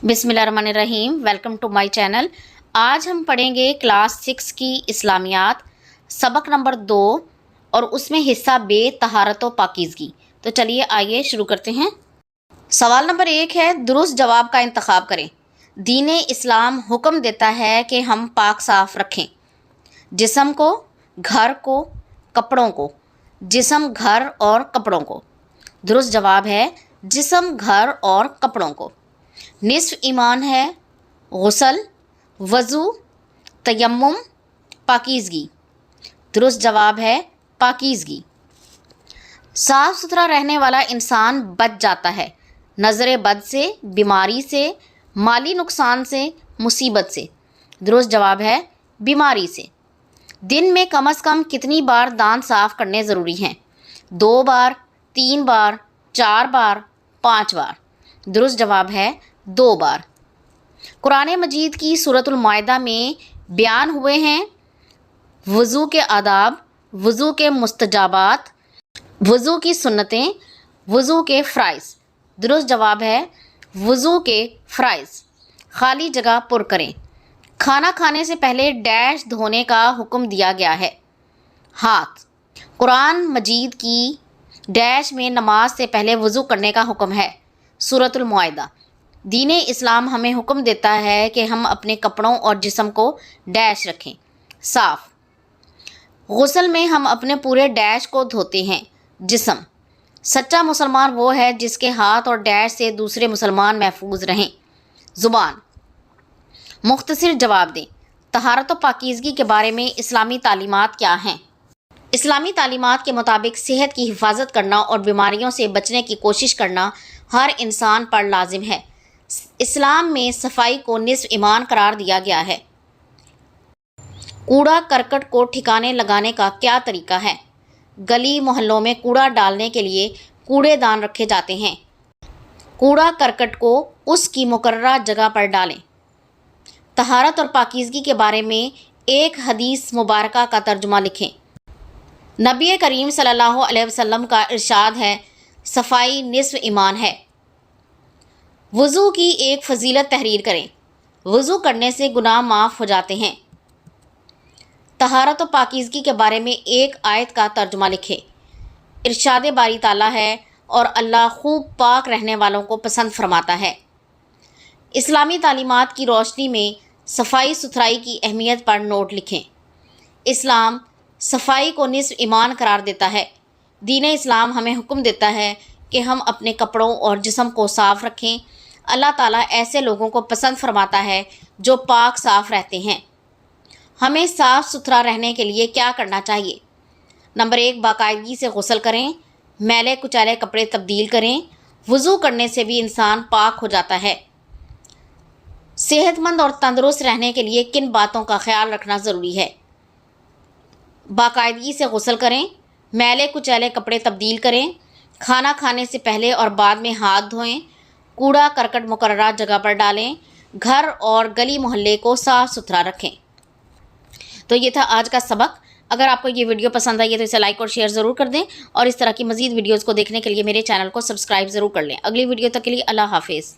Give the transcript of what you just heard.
बिस्मिल्लाहिर्रहमानिर्रहीम। Welcome to my channel. आज हम पढ़ेंगे क्लास 6 की इस्लामियात सबक नंबर 2 और उसमें हिस्सा बे तहारत व पाकीज़गी। तो चलिए आइए शुरू करते हैं। सवाल नंबर 1 है, दुरुस्त जवाब का इंतखाब करें। दीन इस्लाम हुक्म देता है कि हम पाक साफ़ रखें जिस्म को, घर को, कपड़ों को। जिस्म, घर और कपड़ों को। दुरुस्त जवाब है जिस्म, घर और कपड़ों को। निस्फ ईमान है गुस्ल, वज़ू, तयम्मुम, पाकीज़गी। दुरुस्त जवाब है पाकीज़गी। साफ़ सुथरा रहने वाला इंसान बच जाता है नज़र बद से, बीमारी से, माली नुकसान से, मुसीबत से। दुरुस्त जवाब है बीमारी से। दिन में कम से कम कितनी बार दांत साफ़ करने ज़रूरी हैं? 2 बार, 3 बार, 4 बार, 5 बार। दुरुस्त जवाब है 2 बार। कुरान मजीद की सूरतुल माइदा में बयान हुए हैं वज़ू के आदाब, वज़ू के मुस्तजाबात, वज़ू की सुन्नतें, वज़ू के फ़राइज़। दुरुस्त जवाब है वज़ू के फ़राइज़। खाली जगह पुर करें। खाना खाने से पहले डैश धोने का हुक्म दिया गया है। हाथ। कुरान मजीद की डैश में नमाज से पहले वज़ू करने का हुक्म है। सूरतुल माइदा। दीन इस्लाम हमें हुक्म देता है कि हम अपने कपड़ों और जिस्म को डैश रखें साफ़। गुस्ल में हम अपने पूरे डैश को धोते हैं। जिस्म। सच्चा मुसलमान वो है जिसके हाथ और डैश से दूसरे मुसलमान महफूज रहें। ज़ुबान। मुख्तसर जवाब दें। तहारत व पाकीज़गी के बारे में इस्लामी तालीमात क्या हैं? इस्लामी तालीमात के मुताबिक सेहत की हिफाजत करना और बीमारियों से बचने की कोशिश करना हर इंसान पर लाजिम है। इस्लाम में सफाई को निस्फ ईमान करार दिया गया है। कूड़ा करकट को ठिकाने लगाने का क्या तरीका है? गली मोहल्लों में कूड़ा डालने के लिए कूड़ेदान रखे जाते हैं। कूड़ा करकट को उसकी मुकर्ररा जगह पर डालें। तहारत और पाकीज़गी के बारे में एक हदीस मुबारका का तर्जुमा लिखें। नबी करीम सल्लल्लाहु अलैहि वसल्लम का इरशाद है, सफाई निस्फ ईमान है। वज़ू की एक फ़जीलत तहरीर करें। वज़ू करने से गुनाह माफ़ हो जाते हैं। तहारत व पाकीज़गी के बारे में एक आयत का तर्जुमा लिखें। इरशाद बारी ताला है, और अल्लाह खूब पाक रहने वालों को पसंद फरमाता है। इस्लामी तालीमात की रोशनी में सफाई सुथराई की अहमियत पर नोट लिखें। इस्लाम सफाई को निस्फ ईमान करार देता है। दीन इस्लाम हमें हुक्म देता है कि हम अपने कपड़ों और जिस्म को साफ़ रखें। अल्लाह ताला ऐसे लोगों को पसंद फरमाता है जो पाक साफ़ रहते हैं। हमें साफ़ सुथरा रहने के लिए क्या करना चाहिए? नंबर 1, बाकायदगी से गुस्ल करें। मैले कुचैले कपड़े तब्दील करें। वज़ू करने से भी इंसान पाक हो जाता है। सेहतमंद और तंदुरुस्त रहने के लिए किन बातों का ख्याल रखना ज़रूरी है? बाकायदगी से गुस्ल करें। मैले कुचैले कपड़े तब्दील करें। खाना खाने से पहले और बाद में हाथ धोएं। कूड़ा करकट मुकर्ररा जगह पर डालें। घर और गली मोहल्ले को साफ़ सुथरा रखें। तो ये था आज का सबक। अगर आपको ये वीडियो पसंद आई है तो इसे लाइक और शेयर ज़रूर कर दें, और इस तरह की मज़ीद वीडियोज़ को देखने के लिए मेरे चैनल को सब्सक्राइब ज़रूर कर लें। अगली वीडियो तक के लिए अल्लाह हाफिज़।